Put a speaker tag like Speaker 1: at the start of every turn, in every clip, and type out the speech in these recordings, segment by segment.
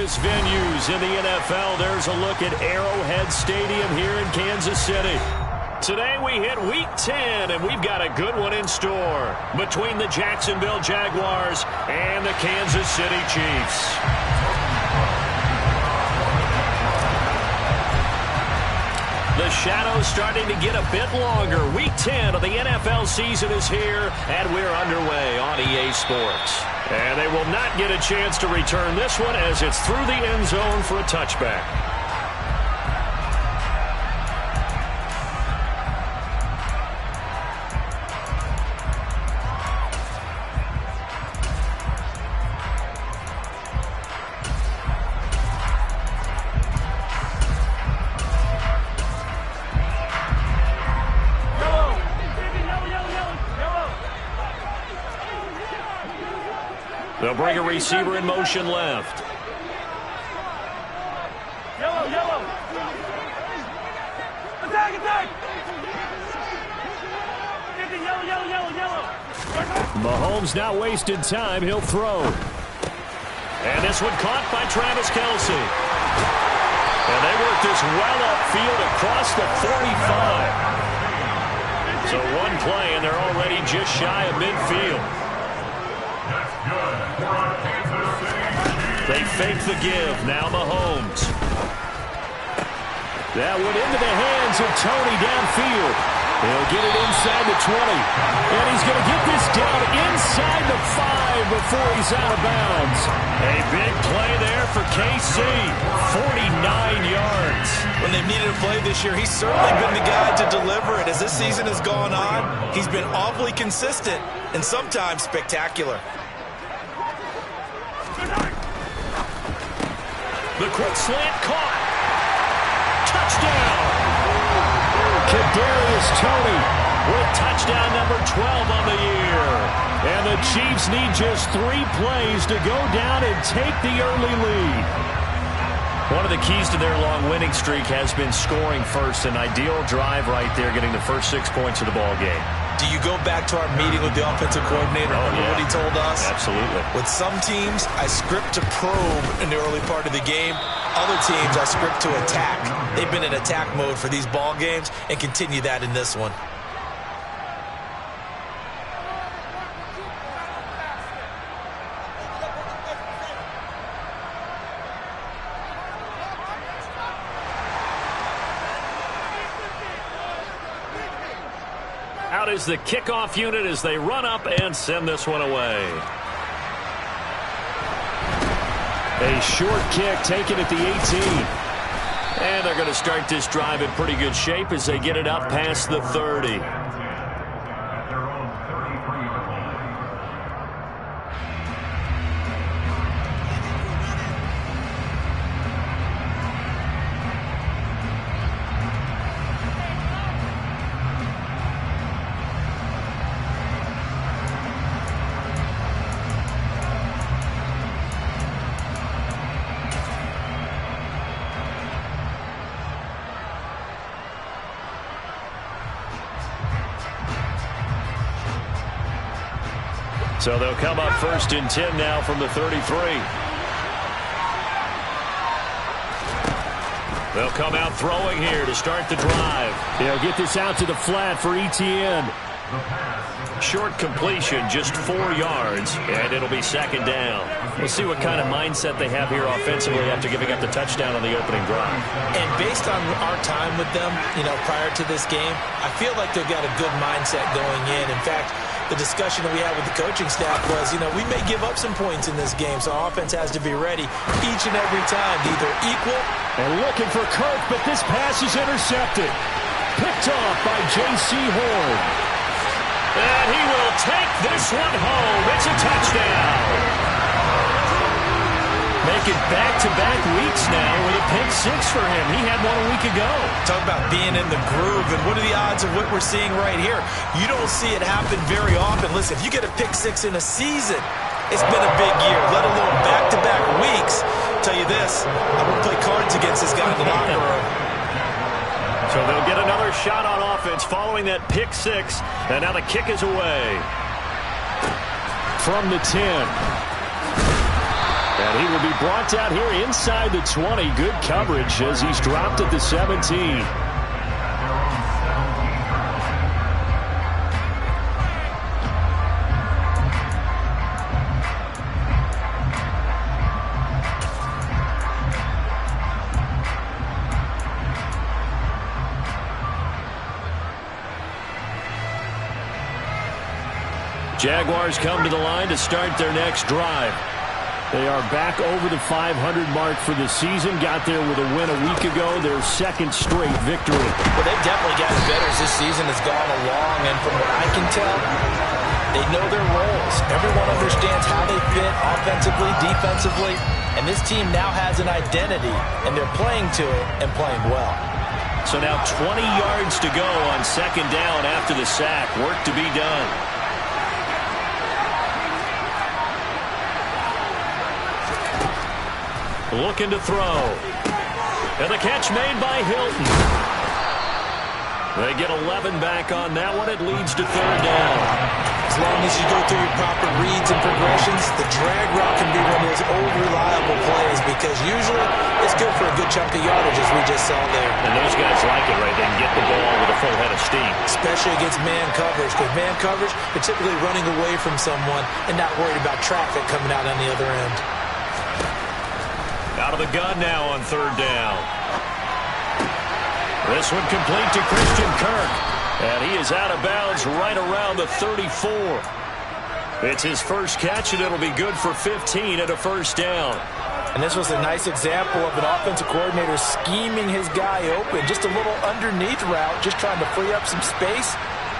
Speaker 1: loudest venues in the NFL. There's a look at Arrowhead Stadium here in Kansas City. Today we hit Week 10, and we've got a good one in store between the Jacksonville Jaguars and the Kansas City Chiefs. The shadow's starting to get a bit longer. Week 10 of the NFL season is here, and we're underway on EA Sports. And they will not get a chance to return this one as it's through the end zone for a touchback. They'll bring a receiver in motion left.
Speaker 2: Yellow, yellow. Attack, attack. Yellow, yellow, yellow, yellow.
Speaker 1: Mahomes not wasting time. He'll throw. And this one caught by Travis Kelce. And they work this well upfield across the 45. So one play, and they're already just shy of midfield. They fake the give. Now Mahomes. That went into the hands of Tony downfield. He'll get it inside the 20. And he's going to get this down inside the 5 before he's out of bounds. A big play there for KC. 49 yards.
Speaker 3: When they've needed a play this year, he's certainly been the guy to deliver it. As this season has gone on, he's been awfully consistent and sometimes spectacular.
Speaker 1: The quick slant caught. Touchdown. Kadarius Toney with touchdown number 12 on the year. And the Chiefs need just 3 plays to go down and take the early lead. One of the keys to their long winning streak has been scoring first. An ideal drive right there, getting the first 6 points of the ball game.
Speaker 3: Do you go back to our meeting with the offensive coordinator? Remember what he told us?
Speaker 1: Absolutely.
Speaker 3: With some teams, I script to probe in the early part of the game. Other teams, I script to attack. They've been in attack mode for these ball games and continue that in this one.
Speaker 1: Out is the kickoff unit as they run up and send this one away. A short kick taken at the 18. And they're going to start this drive in pretty good shape as they get it up past the 30. So they'll come up 1st and 10 now from the 33. They'll come out throwing here to start the drive. They'll get this out to the flat for Etienne. Short completion, just 4 yards, and it'll be 2nd down. We'll see what kind of mindset they have here offensively after giving up the touchdown on the opening drive.
Speaker 3: And based on our time with them, prior to this game, I feel like they've got a good mindset going in. In fact, the discussion that we had with the coaching staff was, we may give up some points in this game, so our offense has to be ready each and every time to either equal.
Speaker 1: And looking for Kirk, but this pass is intercepted. Picked off by J.C. Horn. And he will take this one home. It's a touchdown. Making back-to-back weeks now with a pick 6 for him. He had one a week ago.
Speaker 3: Talk about being in the groove, and what are the odds of what we're seeing right here? You don't see it happen very often. Listen, if you get a pick 6 in a season, it's been a big year, let alone back-to-back weeks. I'll tell you this, I'm going to play cards against this guy in the locker room.
Speaker 1: So they'll get another shot on offense following that pick 6, and now the kick is away. From the 10. And he will be brought down here inside the 20. Good coverage as he's dropped at the 17. Jaguars come to the line to start their next drive. They are back over the 500 mark for the season. Got there with a win a week ago, their second straight victory.
Speaker 3: Well, they've definitely gotten better as this season has gone along, and from what I can tell, they know their roles. Everyone understands how they fit offensively, defensively, and this team now has an identity, and they're playing to it and playing well.
Speaker 1: So now 20 yards to go on second down after the sack. Work to be done. Looking to throw. And the catch made by Hilton. They get 11 back on that one. It leads to third down.
Speaker 3: As long as you go through your proper reads and progressions, the drag route can be one of those old reliable plays because usually it's good for a good chunk of yardage as we just saw there.
Speaker 1: And those guys like it, right? They can get the ball with a full head of steam.
Speaker 3: Especially against man coverage, because man coverage, they're typically running away from someone and not worried about traffic coming out on the other end.
Speaker 1: Out of the gun now on third down. This one complete to Christian Kirk. And he is out of bounds right around the 34. It's his first catch, and it'll be good for 15 and a first down.
Speaker 3: And this was a nice example of an offensive coordinator scheming his guy open. Just a little underneath route, just trying to free up some space,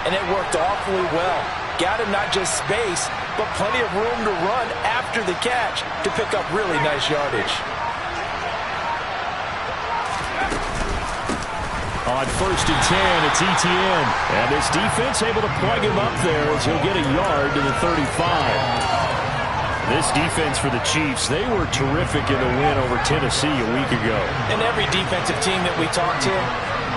Speaker 3: and it worked awfully well. Got him not just space, but plenty of room to run after the catch to pick up really nice yardage.
Speaker 1: On first and 10, it's ETN. And this defense able to plug him up there as he'll get a yard to the 35. This defense for the Chiefs, they were terrific in the win over Tennessee a week ago.
Speaker 3: And every defensive team that we talk to,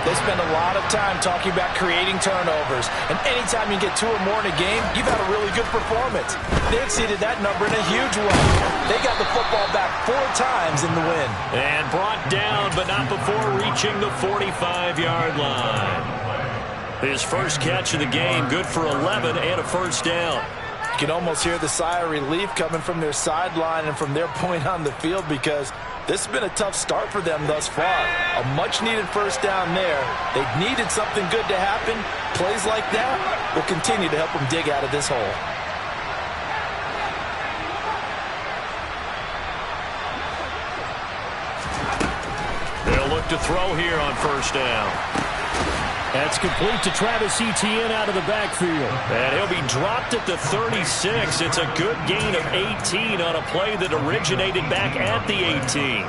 Speaker 3: they spend a lot of time talking about creating turnovers. And anytime you get 2 or more in a game, you've had a really good performance. They exceeded that number in a huge way. They got the football back 4 times in the win.
Speaker 1: And brought down, but not before reaching the 45-yard line. His first catch of the game, good for 11 and a first down.
Speaker 3: You can almost hear the sigh of relief coming from their sideline and from their point on the field because this has been a tough start for them thus far. A much-needed first down there. They needed something good to happen. Plays like that will continue to help them dig out of this hole.
Speaker 1: They'll look to throw here on first down. That's complete to Travis Etienne out of the backfield. And he'll be dropped at the 36. It's a good gain of 18 on a play that originated back at the 18.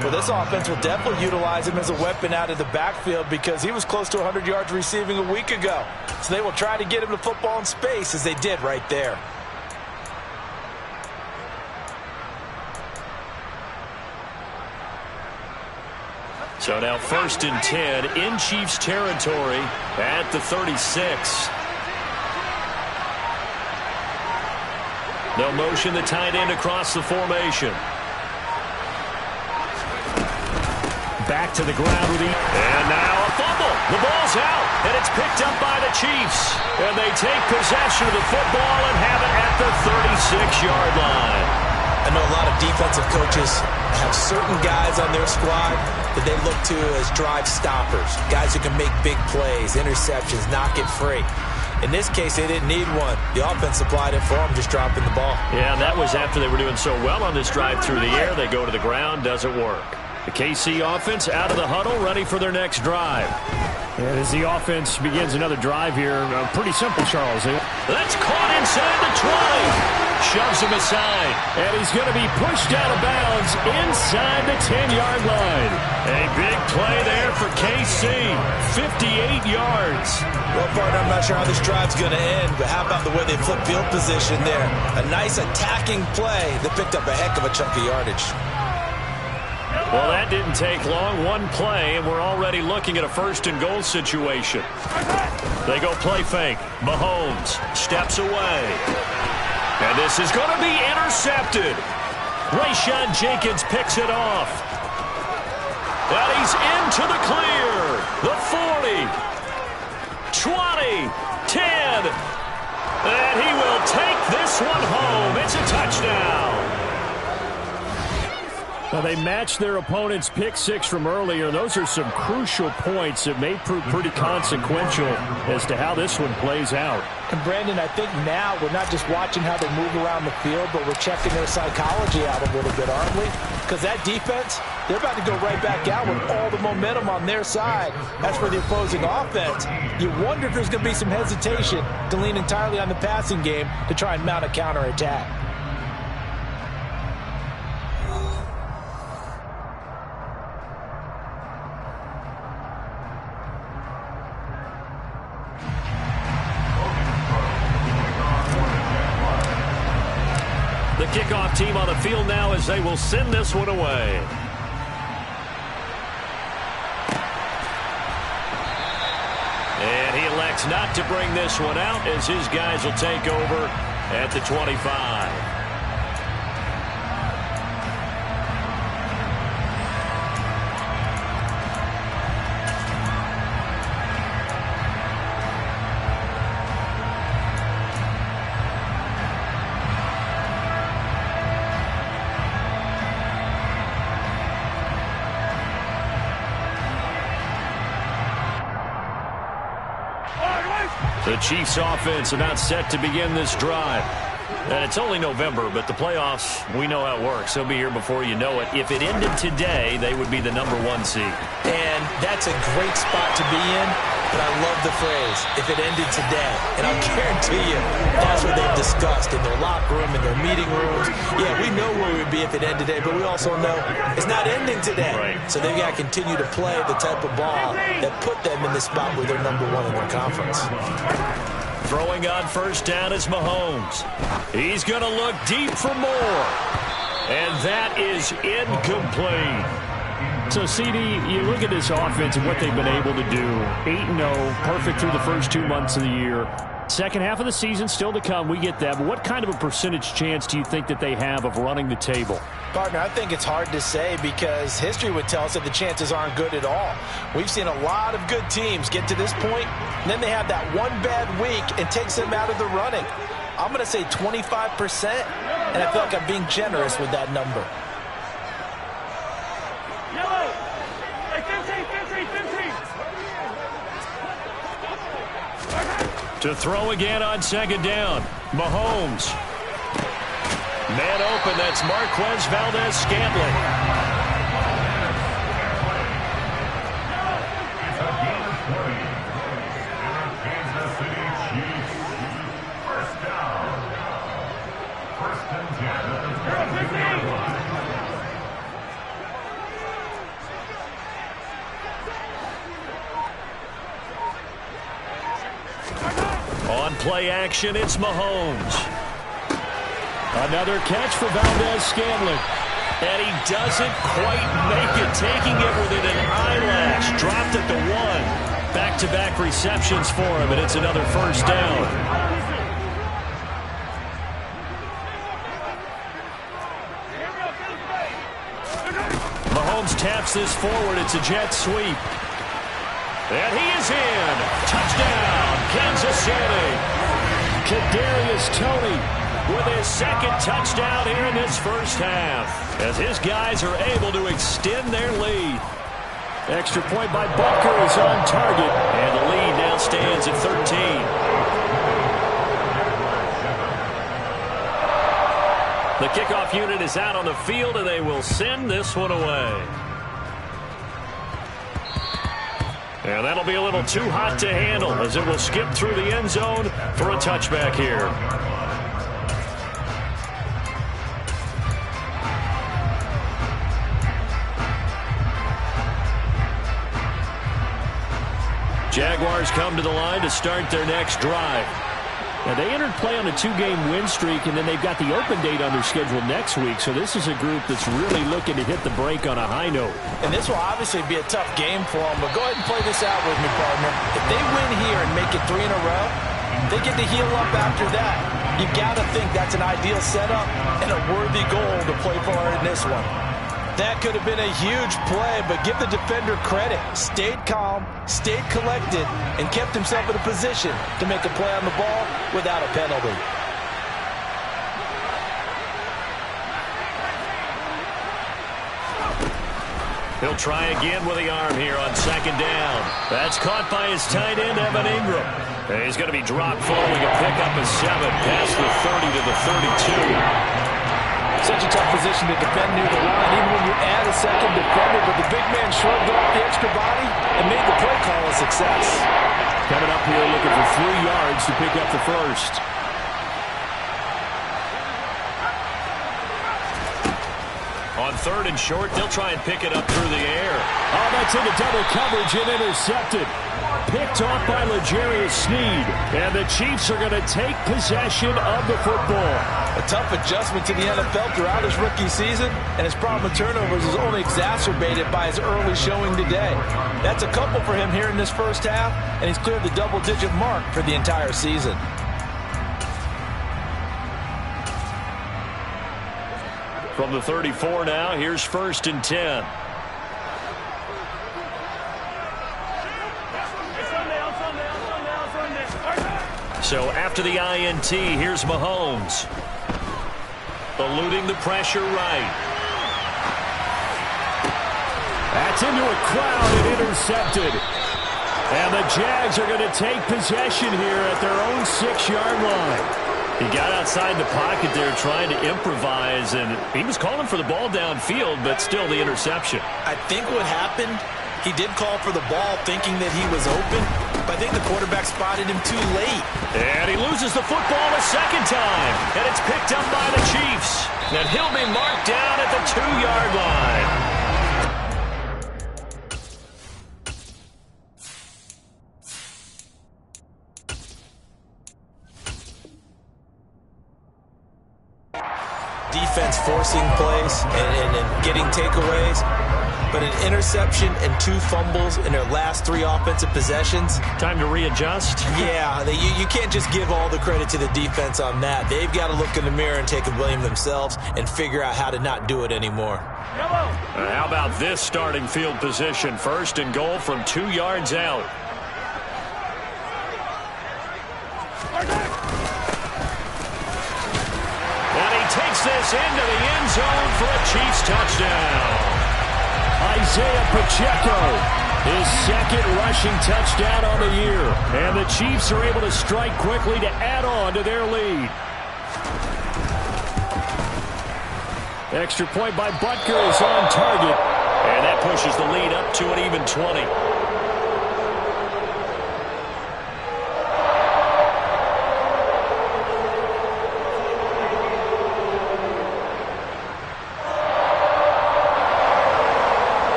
Speaker 3: Well, this offense will definitely utilize him as a weapon out of the backfield because he was close to 100 yards receiving a week ago. So they will try to get him the football in space as they did right there.
Speaker 1: So now first and 10 in Chiefs territory at the 36. They'll motion the tight end across the formation. Back to the ground with and now a fumble. The ball's out, and it's picked up by the Chiefs. And they take possession of the football and have it at the 36-yard line.
Speaker 3: I know a lot of defensive coaches have certain guys on their squad that they look to as drive stoppers, guys who can make big plays, interceptions, knock it free. In this case, they didn't need one. The offense supplied it for them, just dropping the ball.
Speaker 1: Yeah, and that was after they were doing so well on this drive through the air. They go to the ground, doesn't work. The KC offense out of the huddle, ready for their next drive. And as the offense begins another drive here, pretty simple, Charles. That's caught inside the 20. Shoves him aside. And he's going to be pushed out of bounds inside the 10-yard line. A big play there for KC. 58 yards.
Speaker 3: Well, partner, I'm not sure how this drive's going to end, but how about the way they flip field position there? A nice attacking play that picked up a heck of a chunk of yardage.
Speaker 1: Well, that didn't take long. One play, and we're already looking at a first-and-goal situation. They go play fake. Mahomes steps away. And this is going to be intercepted. Rayshawn Jenkins picks it off. And he's into the clear. The 40, 20, 10. And he will take this one home. It's a touchdown. Now they matched their opponent's pick six from earlier. Those are some crucial points that may prove pretty consequential as to how this one plays out.
Speaker 4: And Brandon, I think now we're not just watching how they move around the field, but we're checking their psychology out a little bit, aren't we? Because that defense, they're about to go right back out with all the momentum on their side. As for the opposing offense, you wonder if there's going to be some hesitation to lean entirely on the passing game to try and mount a counterattack.
Speaker 1: The kickoff team on the field now as they will send this one away. And he elects not to bring this one out as his guys will take over at the 25. The Chiefs offense about set to begin this drive. And it's only November, but the playoffs, we know how it works. They'll be here before you know it. If it ended today, they would be the #1 seed.
Speaker 4: And that's a great spot to be in, but I love the phrase, if it ended today. And I'll guarantee you, that's what they've discussed in their locker room, in their meeting rooms. Yeah, we know where we would be if it ended today, but we also know it's not ending today.
Speaker 1: Right.
Speaker 4: So they've got to continue to play the type of ball that put them in the spot where they're #1 in their conference.
Speaker 1: Throwing on first down is Mahomes. He's going to look deep for more. And that is incomplete.
Speaker 2: So, CD, you look at this offense and what they've been able to do. 8-0, perfect through the first 2 months of the year. Second half of the season still to come. We get that. But what kind of a percentage chance do you think that they have of running the table?
Speaker 4: Partner, I think it's hard to say because history would tell us that the chances aren't good at all. We've seen a lot of good teams get to this point, and then they have that one bad week and takes them out of the running. I'm going to say 25%, and I feel like I'm being generous with that number.
Speaker 2: Yellow! Hey, 15!
Speaker 1: To throw again on second down. Mahomes. Man open, that's Marquez Valdez-Scantling. On play action, it's Mahomes. Another catch for Valdez-Scantling. And he doesn't quite make it, taking it within an eyelash. Dropped at the 1. Back-to-back receptions for him, and it's another first down. Mahomes taps this forward. It's a jet sweep. And he is in. Touchdown, Kansas City. Kadarius Toney with his second touchdown here in this first half, as his guys are able to extend their lead. Extra point by Butker is on target, and the lead now stands at 13. The kickoff unit is out on the field, and they will send this one away. And that'll be a little too hot to handle, as it will skip through the end zone for a touchback here. Jaguars come to the line to start their next drive.
Speaker 2: Now, they entered play on a 2-game win streak, and then they've got the open date on their schedule next week. So this is a group that's really looking to hit the break on a high note.
Speaker 4: And this will obviously be a tough game for them, but go ahead and play this out with me, partner. If they win here and make it 3 in a row, they get to heal up after that. You got to think that's an ideal setup and a worthy goal to play for in this one. That could have been a huge play, but give the defender credit. Stayed calm, stayed collected, and kept himself in a position to make a play on the ball without a penalty.
Speaker 1: He'll try again with the arm here on second down. That's caught by his tight end, Evan Ingram. And he's going to be dropped following a pickup of 7 past the 30 to the 32.
Speaker 4: Such a tough position to defend near the line, even when you add a second defender, but the big man shrugged off the extra body and made the play call a success.
Speaker 2: Coming up here looking for 3 yards to pick up the first.
Speaker 1: On 3rd and short, they'll try and pick it up through the air.
Speaker 2: Oh, that's into double coverage and intercepted. Picked off by L'Jarius Sneed. And the Chiefs are going to take possession of the football.
Speaker 4: A tough adjustment to the NFL throughout his rookie season, and his problem with turnovers is only exacerbated by his early showing today. That's a couple for him here in this first half, and he's cleared the double-digit mark for the entire season.
Speaker 1: From the 34 now, here's 1st and 10. So after the INT, here's Mahomes. Eluding the pressure right.
Speaker 2: That's into a crowd and intercepted. And the Jags are going to take possession here at their own 6-yard line.
Speaker 1: He got outside the pocket there trying to improvise, and he was calling for the ball downfield, but still the interception.
Speaker 3: I think what happened, he did call for the ball thinking that he was open, but I think the quarterback spotted him too late.
Speaker 1: And he loses the football a second time, and it's picked up by the Chiefs. And he'll be marked down at the 2-yard line.
Speaker 3: Defense forcing plays and getting takeaways, but an interception and 2 fumbles in their last 3 offensive possessions.
Speaker 1: Time to readjust?
Speaker 3: Yeah, you can't just give all the credit to the defense on that. They've got to look in the mirror and take a blame themselves and figure out how to not do it anymore.
Speaker 1: How about this starting field position? 1st and goal from 2 yards out. Takes this into the end zone for a Chiefs touchdown.
Speaker 2: Isaiah Pacheco, his 2nd rushing touchdown on the year. And the Chiefs are able to strike quickly to add on to their lead. Extra point by Butker is on target.
Speaker 1: And that pushes the lead up to an even 20.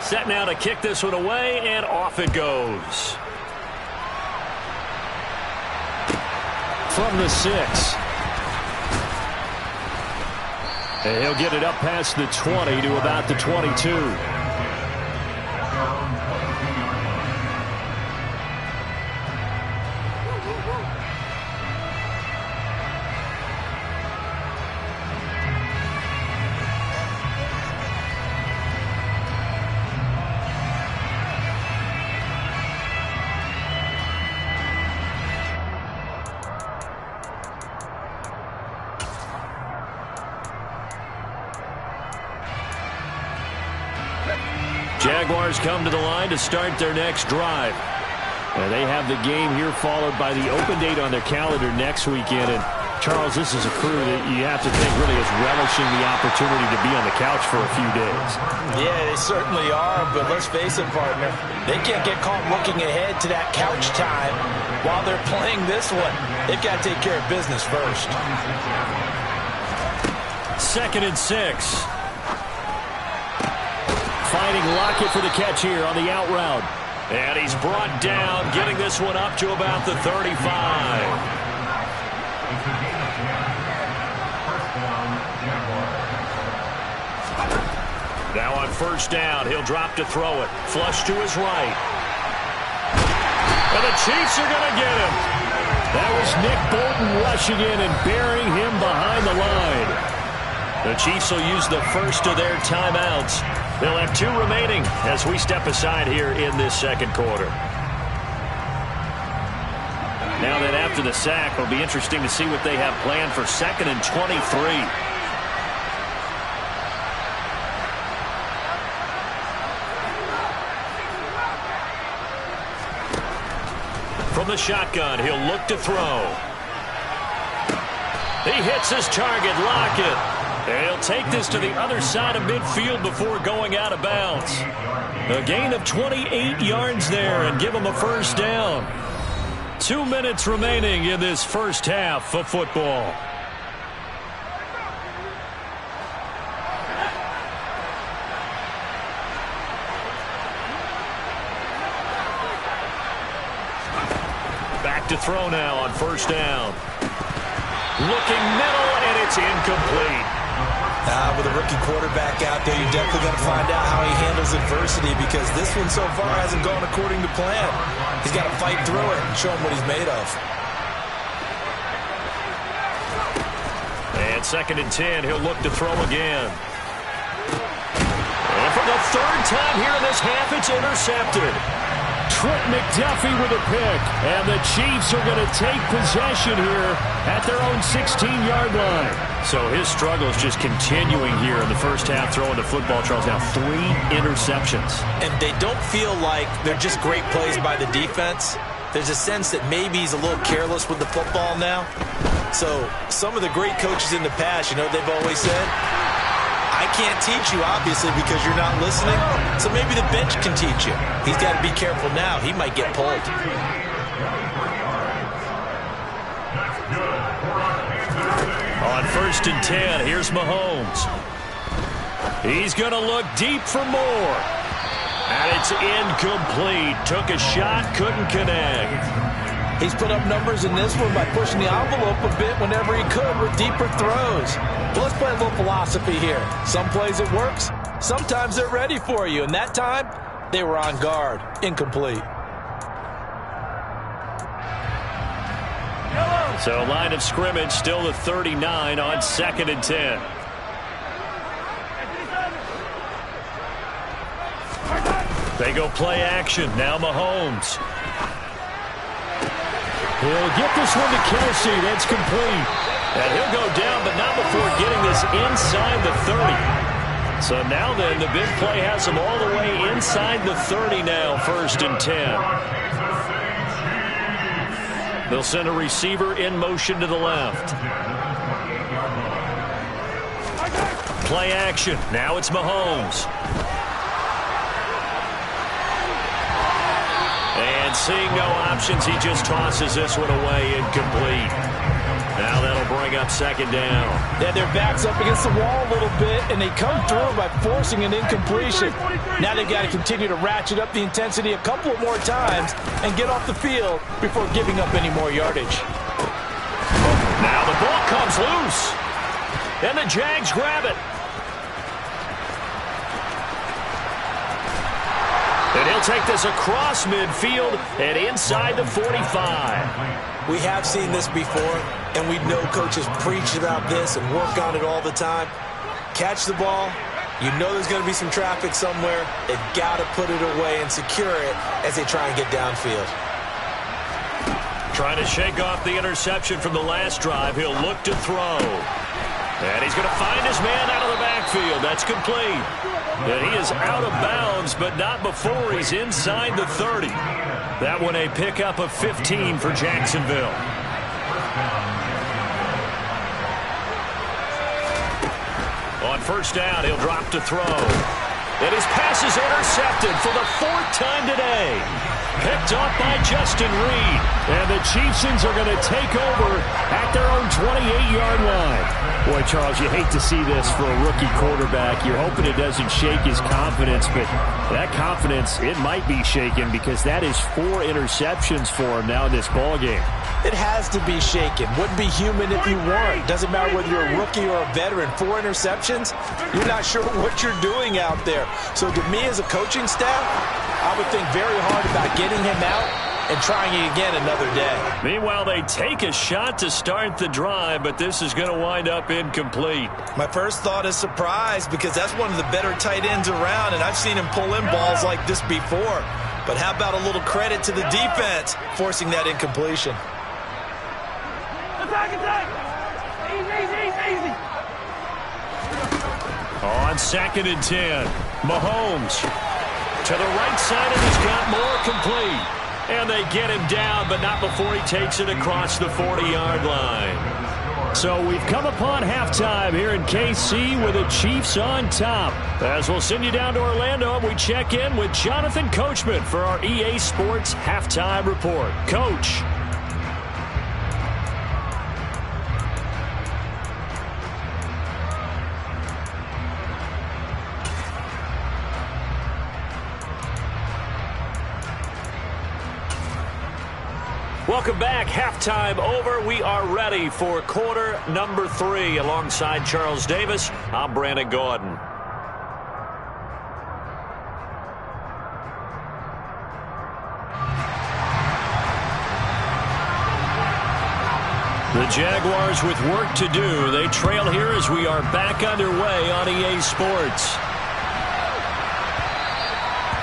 Speaker 1: Set now to kick this one away, and off it goes.
Speaker 2: From the 6. And he'll get it up past the 20 to about the 22. Jaguars come to the line to start their next drive. And they have the game here followed by the open date on their calendar next weekend. And Charles, this is a crew that you have to think really is relishing the opportunity to be on the couch for a few days.
Speaker 4: Yeah, they certainly are, but let's face it, partner. They can't get caught looking ahead to that couch time while they're playing this one. They've got to take care of business first.
Speaker 1: 2nd and 6.
Speaker 2: Finding Lockett for the catch here on the out route.
Speaker 1: And he's brought down, getting this one up to about the 35. Now on 1st down, he'll drop to throw it. Flush to his right.
Speaker 2: And the Chiefs are going to get him. That was Nick Bolton rushing in and burying him behind the line.
Speaker 1: The Chiefs will use the first of their timeouts. They'll have 2 remaining as we step aside here in this second quarter. Now that after the sack, it'll be interesting to see what they have planned for 2nd and 23. From the shotgun, he'll look to throw. He hits his target, Lockett. And he'll take this to the other side of midfield before going out of bounds. A gain of 28 yards there and give him a first down. 2 minutes remaining in this first half of football. Back to throw now on first down. Looking middle, and it's incomplete.
Speaker 3: With a rookie quarterback out there, you definitely got to find out how he handles adversity, because this one so far hasn't gone according to plan. He's got to fight through it and show him what he's made of.
Speaker 1: And 2nd and 10, he'll look to throw again. And for the 3rd time here in this half, it's intercepted.
Speaker 2: Trent McDuffie with a pick. And the Chiefs are going to take possession here at their own 16-yard line.
Speaker 1: So his struggle is just continuing here in the first half, throwing the football. Charles, now 3 interceptions.
Speaker 3: And they don't feel like they're just great plays by the defense. There's a sense that maybe he's a little careless with the football now. So some of the great coaches in the past, you know what they've always said? I can't teach you, obviously, because you're not listening. So maybe the bench can teach you. He's got to be careful now. He might get pulled.
Speaker 1: On 1st and 10, here's Mahomes. He's going to look deep for more. And it's incomplete. Took a shot, couldn't connect.
Speaker 4: He's put up numbers in this one by pushing the envelope a bit whenever he could with deeper throws. But let's play a little philosophy here. Some plays it works, sometimes they're ready for you. And that time, they were on guard. Incomplete.
Speaker 1: So line of scrimmage still the 39 on 2nd and 10. They go play action. Now Mahomes.
Speaker 2: He'll get this one to Kelsey. That's complete.
Speaker 1: And he'll go down, but not before getting this inside the 30. So now then, the big play has him all the way inside the 30 now, 1st and 10. They'll send a receiver in motion to the left. Play action. Now it's Mahomes. And seeing no options, he just tosses this one away, incomplete. Now that'll bring up 2nd down.
Speaker 4: Yeah, their back's up against the wall a little bit, and they come through by forcing an incompletion. Now they've got to continue to ratchet up the intensity a couple of more times and get off the field before giving up any more yardage.
Speaker 1: Now the ball comes loose, and the Jags grab it. And he'll take this across midfield and inside the 45.
Speaker 3: We have seen this before, and we know coaches preach about this and work on it all the time. Catch the ball. You know there's going to be some traffic somewhere. They've got to put it away and secure it as they try and get downfield.
Speaker 1: Trying to shake off the interception from the last drive. He'll look to throw. And he's going to find his man out of the backfield. That's complete. And he is out of bounds, but not before he's inside the 30. That one a pickup of 15 for Jacksonville. On 1st down, he'll drop to throw. And his pass is intercepted for the 4th time today. Picked off by Justin Reed.
Speaker 2: And the Chiefs are going to take over at their own 28-yard line. Boy, Charles, you hate to see this for a rookie quarterback. You're hoping it doesn't shake his confidence, but that confidence, it might be shaken because that is 4 interceptions for him now in this ballgame.
Speaker 4: It has to be shaken. Wouldn't be human if you weren't. Doesn't matter whether you're a rookie or a veteran. 4 interceptions, you're not sure what you're doing out there. So to me as a coaching staff, I would think very hard about getting him out and trying it again another day.
Speaker 1: Meanwhile, they take a shot to start the drive, but this is going to wind up incomplete.
Speaker 3: My first thought is surprise because that's one of the better tight ends around, and I've seen him pull in balls like this before. But how about a little credit to the defense forcing that incompletion?
Speaker 1: On 2nd and 10, Mahomes to the right side, and he's got more complete. And they get him down, but not before he takes it across the 40-yard line.
Speaker 2: So we've come upon halftime here in KC with the Chiefs on top. As we'll send you down to Orlando, we check in with Jonathan Coachman for our EA Sports Halftime Report. Coach.
Speaker 1: Welcome back. Halftime over. We are ready for quarter number 3. Alongside Charles Davis, I'm Brandon Gordon. The Jaguars with work to do. They trail here as we are back underway on EA Sports.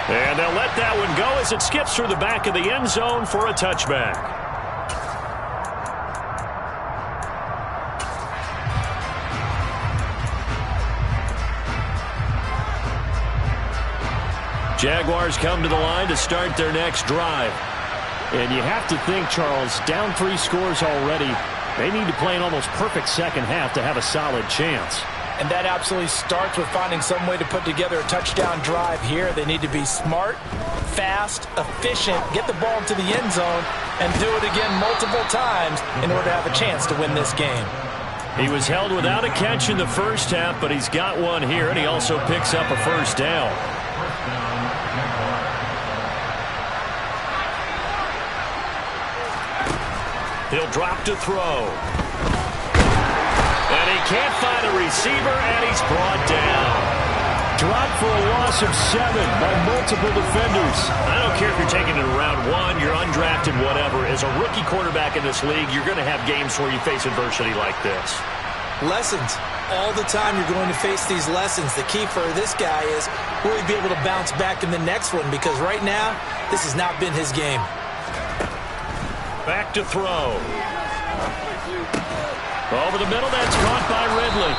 Speaker 1: And they'll let that one go as it skips through the back of the end zone for a touchback. Jaguars come to the line to start their next drive.
Speaker 2: And you have to think, Charles, down 3 scores already. They need to play an almost perfect second half to have a solid chance.
Speaker 4: And that absolutely starts with finding some way to put together a touchdown drive here. They need to be smart, fast, efficient, get the ball to the end zone, and do it again multiple times in order to have a chance to win this game.
Speaker 1: He was held without a catch in the first half, but he's got one here, and he also picks up a first down. He'll drop to throw. And he can't find a receiver, and he's brought down.
Speaker 2: Dropped for a loss of 7 by multiple defenders.
Speaker 1: I don't care if you're taking it in round 1, you're undrafted, whatever. As a rookie quarterback in this league, you're going to have games where you face adversity like this.
Speaker 3: Lessons. All the time you're going to face these lessons. The key for this guy is will he be able to bounce back in the next one? Because right now, this has not been his game.
Speaker 1: Back to throw. Over the middle, that's caught by Ridley.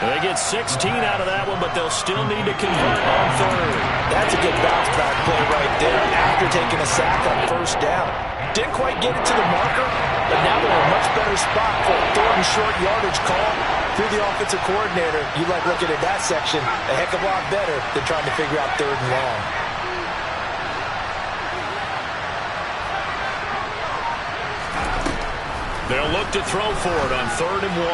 Speaker 1: They get 16 out of that one, but they'll still need to convert on 3rd.
Speaker 4: That's a good bounce back play right there after taking a sack on first down. Didn't quite get it to the marker, but now they're in a much better spot for a 3rd and short yardage call through the offensive coordinator. You like looking at that section a heck of a lot better than trying to figure out 3rd and long.
Speaker 1: They'll look to throw for it on 3rd and 1.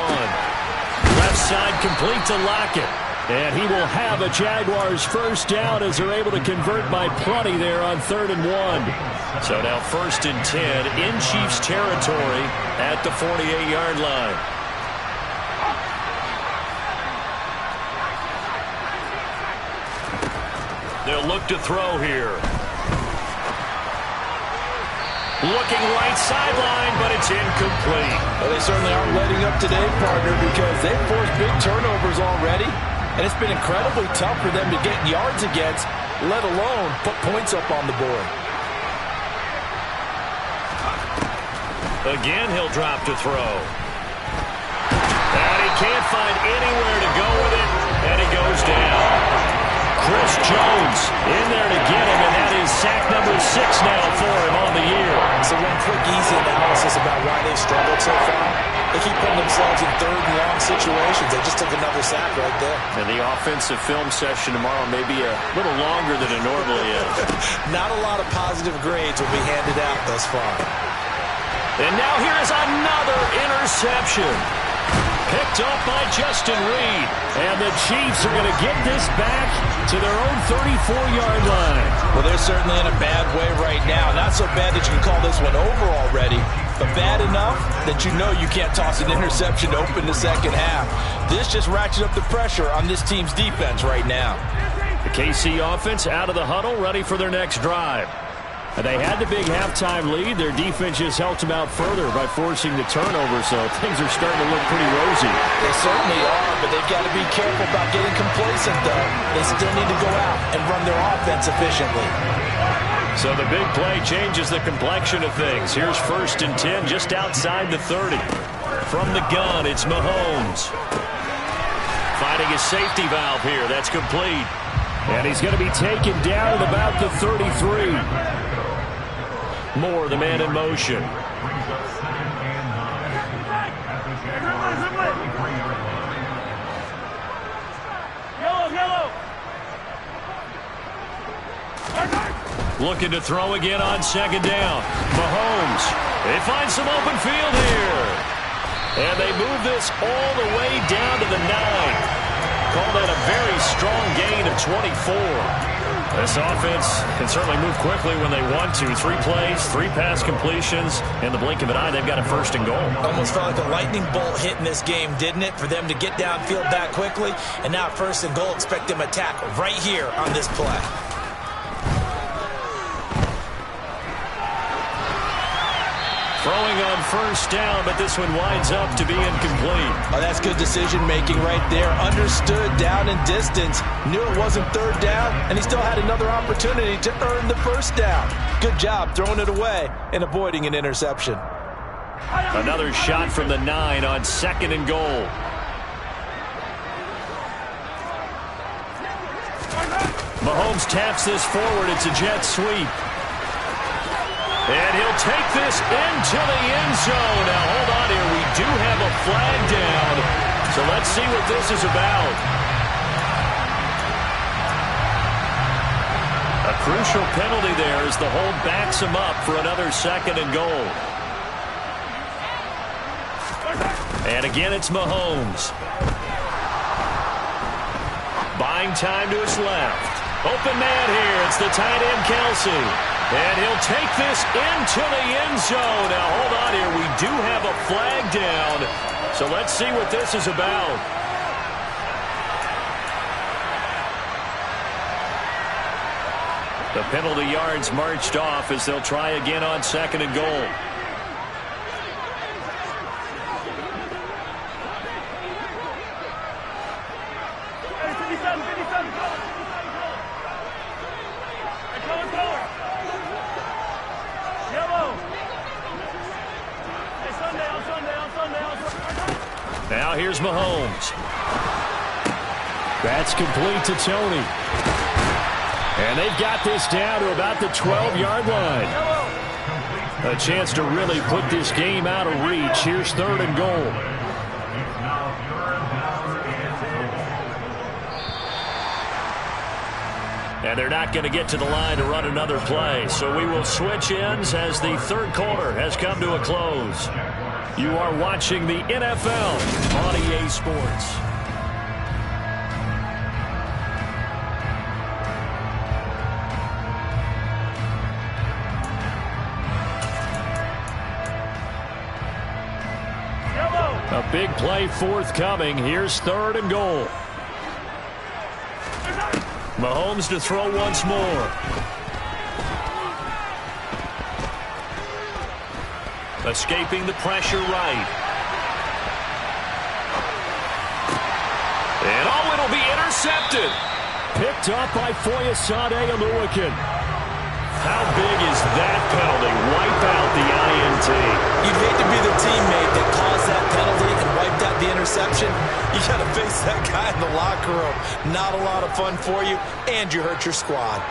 Speaker 1: Left side complete to Lockett. And he will have a Jaguars first down as they're able to convert by plenty there on 3rd and 1. So now 1st and 10 in Chiefs territory at the 48-yard line. They'll look to throw here. Looking right sideline, but it's incomplete.
Speaker 4: Well, they certainly aren't letting up today, partner, because they've forced big turnovers already, and it's been incredibly tough for them to get yards against, let alone put points up on the board.
Speaker 1: Again, he'll drop to throw. And he can't find anywhere to go with it, and he goes down. Chris Jones in there to get him, and that is sack number 6 now for him on the year.
Speaker 4: So one quick, easy analysis about why they've struggled so far. They keep putting themselves in 3rd and long situations. They just took another sack right there.
Speaker 1: And the offensive film session tomorrow may be a little longer than it normally is.
Speaker 4: Not a lot of positive grades will be handed out thus far.
Speaker 1: And now here is another interception. Picked up by Justin Reed.
Speaker 2: And the Chiefs are going to get this back to their own 34-yard line.
Speaker 4: Well, they're certainly in a bad way right now. Not so bad that you can call this one over already, but bad enough that you know you can't toss an interception to open the second half. This just ratchets up the pressure on this team's defense right now.
Speaker 1: The KC offense out of the huddle, ready for their next drive.
Speaker 2: They had the big halftime lead. Their defense just helped them out further by forcing the turnover, so things are starting to look pretty rosy.
Speaker 4: They certainly are, but they've got to be careful about getting complacent, though. They still need to go out and run their offense efficiently.
Speaker 1: So the big play changes the complexion of things. Here's 1st and 10 just outside the 30. From the gun, it's Mahomes. Finding his safety valve here. That's complete.
Speaker 2: And he's going to be taken down at about the 33.
Speaker 1: Moore, the man in motion. Looking to throw again on 2nd down. Mahomes. They find some open field here. And they move this all the way down to the 9. Call that a very strong gain of 24. This offense can certainly move quickly when they want to. 3 plays, 3 pass completions. In the blink of an eye, they've got a 1st and goal.
Speaker 3: Almost felt like a lightning bolt hit in this game, didn't it? For them to get downfield that quickly. And now 1st and goal, expect them to attack right here on this play.
Speaker 1: Throwing on 1st down, but this one winds up to be incomplete.
Speaker 4: Oh, that's good decision-making right there. Understood down and distance. Knew it wasn't 3rd down, and he still had another opportunity to earn the 1st down. Good job throwing it away and avoiding an interception.
Speaker 1: Another shot from the 9 on 2nd and goal. Mahomes taps this forward. It's a jet sweep. And he'll take this into the end zone. Now, hold on here. We do have a flag down. So let's see what this is about. A crucial penalty there as the hold backs him up for another 2nd and goal. And again, it's Mahomes. Buying time to his left. Open man here. It's the tight end, Kelsey. And he'll take this into the end zone. Now, hold on here. We do have a flag down. So let's see what this is about. The penalty yards marched off as they'll try again on 2nd and goal. Now here's Mahomes.
Speaker 2: That's complete to Tony. And they've got this down to about the 12-yard line. A chance to really put this game out of reach. Here's 3rd and goal.
Speaker 1: And they're not going to get to the line to run another play. So we will switch ends as the 3rd quarter has come to a close. You are watching the NFL on EA Sports. A big play forthcoming. Here's 3rd and goal. Mahomes to throw once more. Escaping the pressure right. And oh, it'll be intercepted.
Speaker 2: Picked up by Foyesade Oluwakin.
Speaker 1: How big is that penalty? Wipe out the INT.
Speaker 3: You'd hate to be the teammate that caused that penalty and wiped out the interception. You got to face that guy in the locker room. Not a lot of fun for you, and you hurt your squad.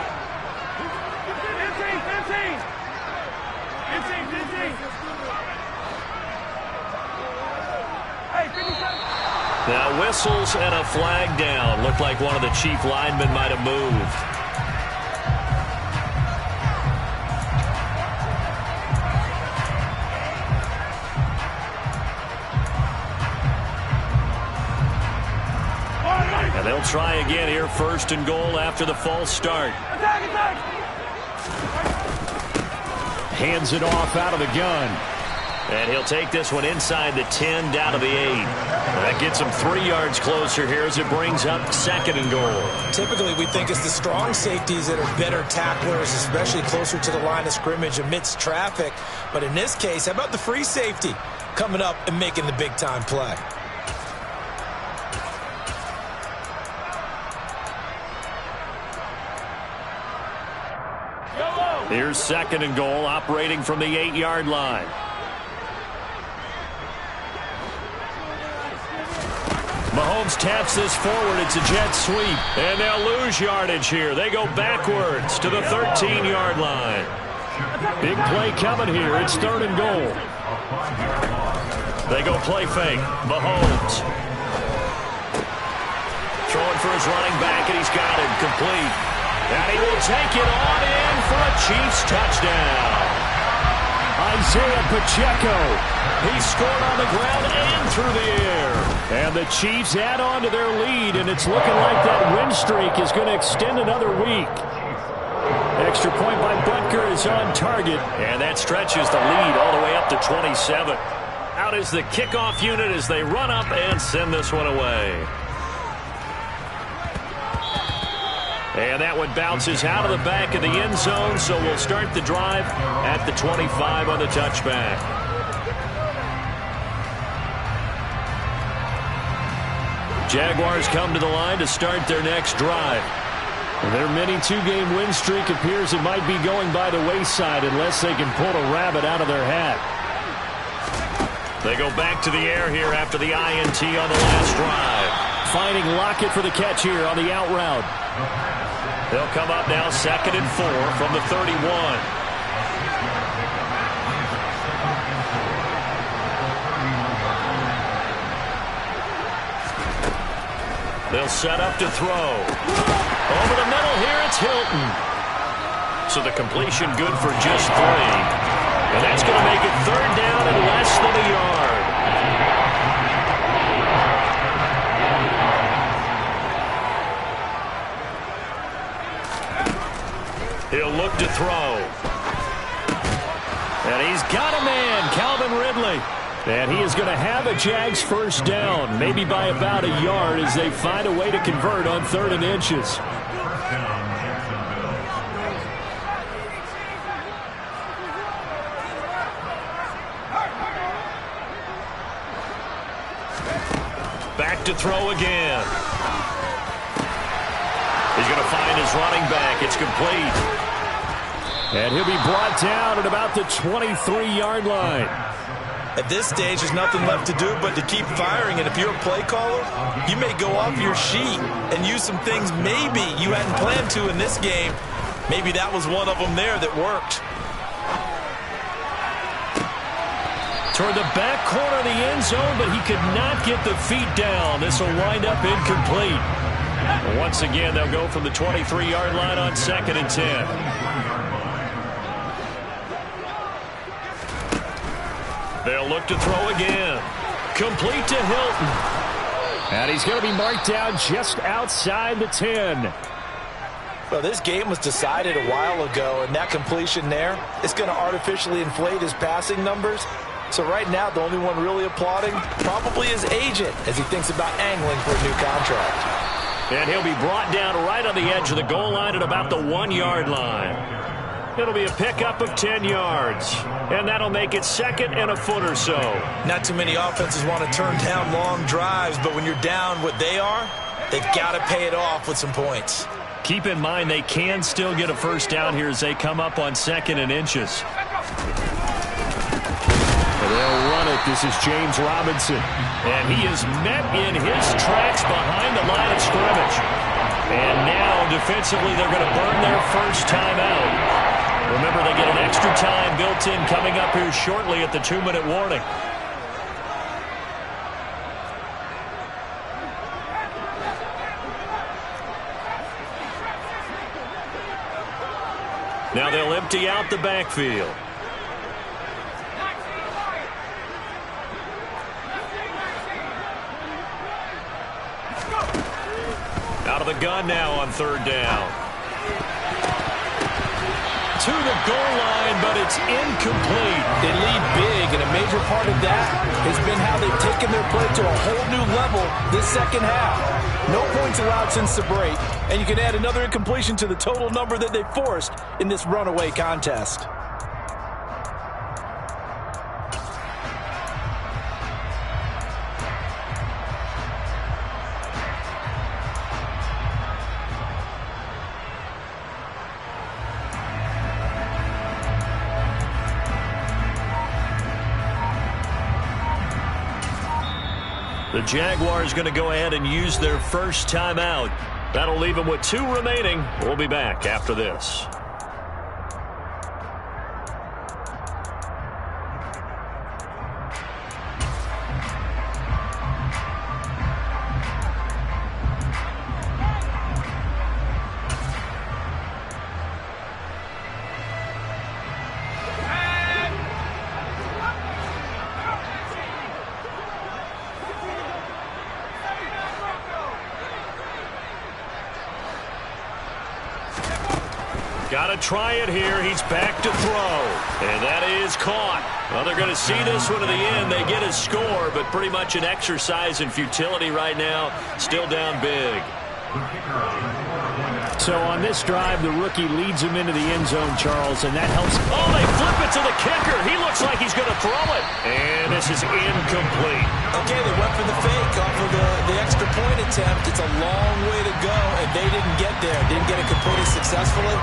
Speaker 1: Now whistles and a flag down. Looked like one of the chief linemen might have moved. And they'll try again here, 1st and goal after the false start.
Speaker 2: Hands it off out of the gun.
Speaker 1: And he'll take this one inside the 10, down to the 8. That gets him 3 yards closer here as it brings up 2nd and goal.
Speaker 3: Typically, we think it's the strong safeties that are better tacklers, especially closer to the line of scrimmage amidst traffic. But in this case, how about the free safety coming up and making the big-time play?
Speaker 1: Here's 2nd and goal, operating from the 8-yard line. Mahomes taps this forward. It's a jet sweep. And they'll lose yardage here. They go backwards to the 13-yard line. Big play coming here. It's 3rd and goal. They go play fake. Mahomes throwing for his running back, and he's got it complete. And he will take it on in for a Chiefs touchdown. Isaiah Pacheco. He scored on the ground and through the air. And the Chiefs add on to their lead, and it's looking like that win streak is going to extend another week. Extra point by Butker is on target, and that stretches the lead all the way up to 27. Out is the kickoff unit as they run up and send this one away. And that one bounces out of the back of the end zone, so we'll start the drive at the 25 on the touchback. Jaguars come to the line to start their next drive. Their mini 2-game win streak appears it might be going by the wayside unless they can pull a rabbit out of their hat. They go back to the air here after the INT on the last drive. Finding Lockett for the catch here on the out route. They'll come up now 2nd and 4 from the 31. They'll set up to throw. Over the middle here, it's Hilton. So the completion good for just 3. And that's going to make it 3rd down and less than a yard. He'll look to throw. And he's got a man, Calvin Ridley. And he is going to have a Jags first down, maybe by about a yard as they find a way to convert on 3rd and inches. Back to throw again. He's going to find his running back. It's complete. And he'll be brought down at about the 23-yard line.
Speaker 3: At this stage, there's nothing left to do but to keep firing. And if you're a play caller, you may go off your sheet and use some things maybe you hadn't planned to in this game. Maybe that was one of them there that worked.
Speaker 1: Toward the back corner of the end zone, but he could not get the feet down. This will wind up incomplete. Once again, they'll go from the 23-yard line on 2nd and 10. They'll look to throw again. Complete to Hilton.
Speaker 2: And he's going to be marked down just outside the 10.
Speaker 4: Well, this game was decided a while ago, and that completion there is going to artificially inflate his passing numbers. So right now, the only one really applauding probably his agent as he thinks about angling for a new contract.
Speaker 1: And he'll be brought down right on the edge of the goal line at about the 1-yard line. It'll be a pickup of 10 yards. And that'll make it 2nd and a foot or so.
Speaker 3: Not too many offenses want to turn down long drives, but when you're down what they are, they've got to pay it off with some points.
Speaker 1: Keep in mind they can still get a first down here as they come up on 2nd and inches.
Speaker 2: They'll run it. This is James Robinson.
Speaker 1: And he is met in his tracks behind the line of scrimmage. And now defensively they're going to burn their first time out. Remember, they get an extra time built in coming up here shortly at the 2-minute warning. Now they'll empty out the backfield. Out of the gun now on 3rd down. to the goal line, but it's incomplete.
Speaker 4: They lead big, and a major part of that has been how they've taken their play to a whole new level this second half. No points allowed since the break, and you can add another incompletion to the total number that they forced in this runaway contest.
Speaker 1: The Jaguars going to go ahead and use their first timeout. That'll leave them with 2 remaining. We'll be back after this. Got to try it here. He's back to throw. And that is caught. Well, they're going to see this one to the end. They get a score, but pretty much an exercise in futility right now. Still down big.
Speaker 2: So on this drive, the rookie leads him into the end zone, Charles, and that helps.
Speaker 1: Oh, they flip it to the kicker. He looks like he's going to throw it. And this is incomplete.
Speaker 3: Okay, they went for the fake off of the extra point attempt. It's a long way to go, and they didn't get there. Didn't get it completed successfully.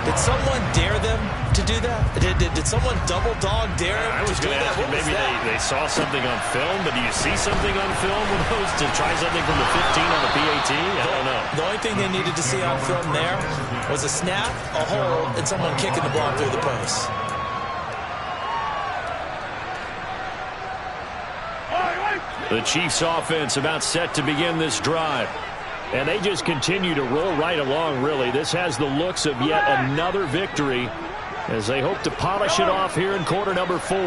Speaker 3: Did someone dare them to do that? Did someone double dog dare them
Speaker 1: I was
Speaker 3: to do
Speaker 1: going to
Speaker 3: that?
Speaker 1: ask you, maybe they saw something on film, but do you see something on film with those to try something from the 15 on the PAT? I don't know.
Speaker 3: The only thing they needed to see on film there was a snap, a hold, and someone kicking the ball through the post.
Speaker 1: The Chiefs offense about set to begin this drive.
Speaker 2: And they just continue to roll right along, really. This has the looks of yet another victory as they hope to polish it off here in quarter number 4.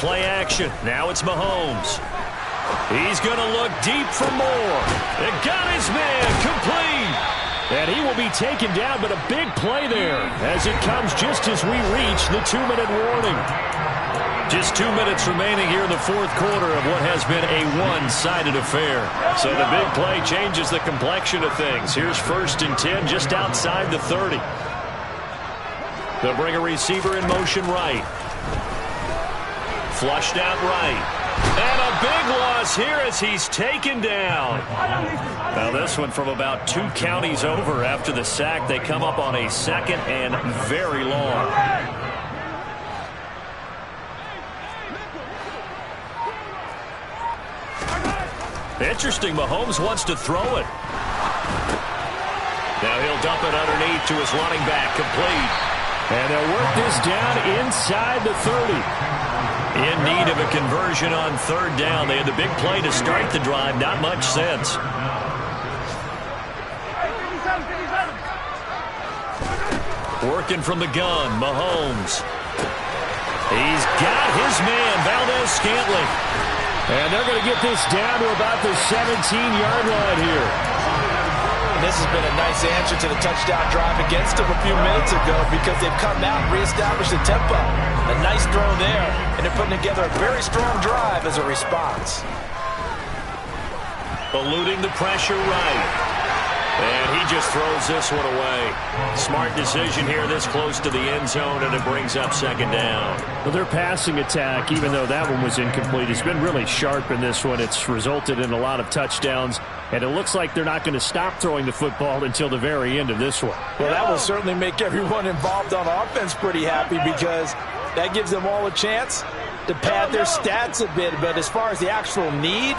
Speaker 1: Play action. Now it's Mahomes. He's going to look deep for more. It got his man complete.
Speaker 2: And he will be taken down, but a big play there as it comes just as we reach the 2-minute warning.
Speaker 1: Just 2 minutes remaining here in the fourth quarter of what has been a one-sided affair. So the big play changes the complexion of things. Here's 1st and 10 just outside the 30. They'll bring a receiver in motion right. Flushed out right. And a big loss here as he's taken down. Now this one from about 2 counties over after the sack. They come up on a 2nd and very long. Interesting, Mahomes wants to throw it. Now he'll dump it underneath to his running back, complete.
Speaker 2: And they'll work this down inside the 30.
Speaker 1: In need of a conversion on 3rd down. They had the big play to start the drive, not much sense. Working from the gun, Mahomes. He's got his man, Valdez-Scantling.
Speaker 2: And they're going to get this down to about the 17-yard line here.
Speaker 4: This has been a nice answer to the touchdown drive against them a few minutes ago because they've come out and reestablished the tempo. A nice throw there, and they're putting together a very strong drive as a response.
Speaker 1: Eluding the pressure right. And he just throws this one away. Smart decision here this close to the end zone, and it brings up 2nd down.
Speaker 2: Well, their passing attack, even though that one was incomplete, has been really sharp in this one. It's resulted in a lot of touchdowns, and it looks like they're not going to stop throwing the football until the very end of this one.
Speaker 4: Well, that will certainly make everyone involved on offense pretty happy because that gives them all a chance to pad their stats a bit. But as far as the actual need,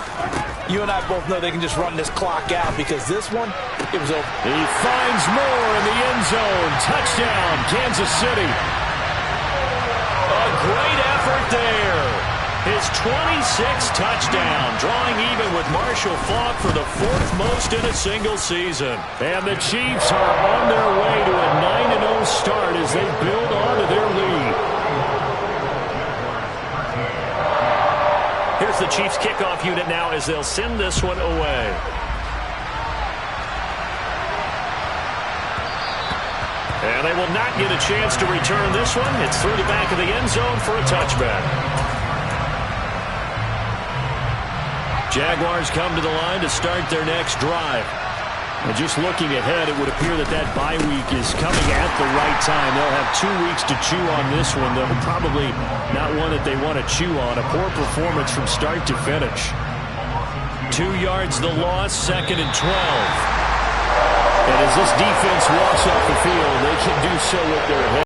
Speaker 4: you and I both know they can just run this clock out because this one, it was over.
Speaker 2: He finds more in the end zone. Touchdown, Kansas City.
Speaker 1: A great effort there. His 26th touchdown, drawing even with Marshall Faulk for the 4th most in a single season.
Speaker 2: And the Chiefs are on their way to a 9-0 start as they build on to their lead.
Speaker 1: Here's the Chiefs kickoff unit now as they'll send this one away.
Speaker 2: And they will not get a chance to return this one. It's through the back of the end zone for a touchback. Jaguars come to the line to start their next drive. And just looking ahead, it would appear that that bye week is coming at the right time. They'll have 2 weeks to chew on this one, though probably not one that they want to chew on. A poor performance from start to finish. 2 yards the loss, 2nd and 12. And as this defense walks off the field, they can do so with their head.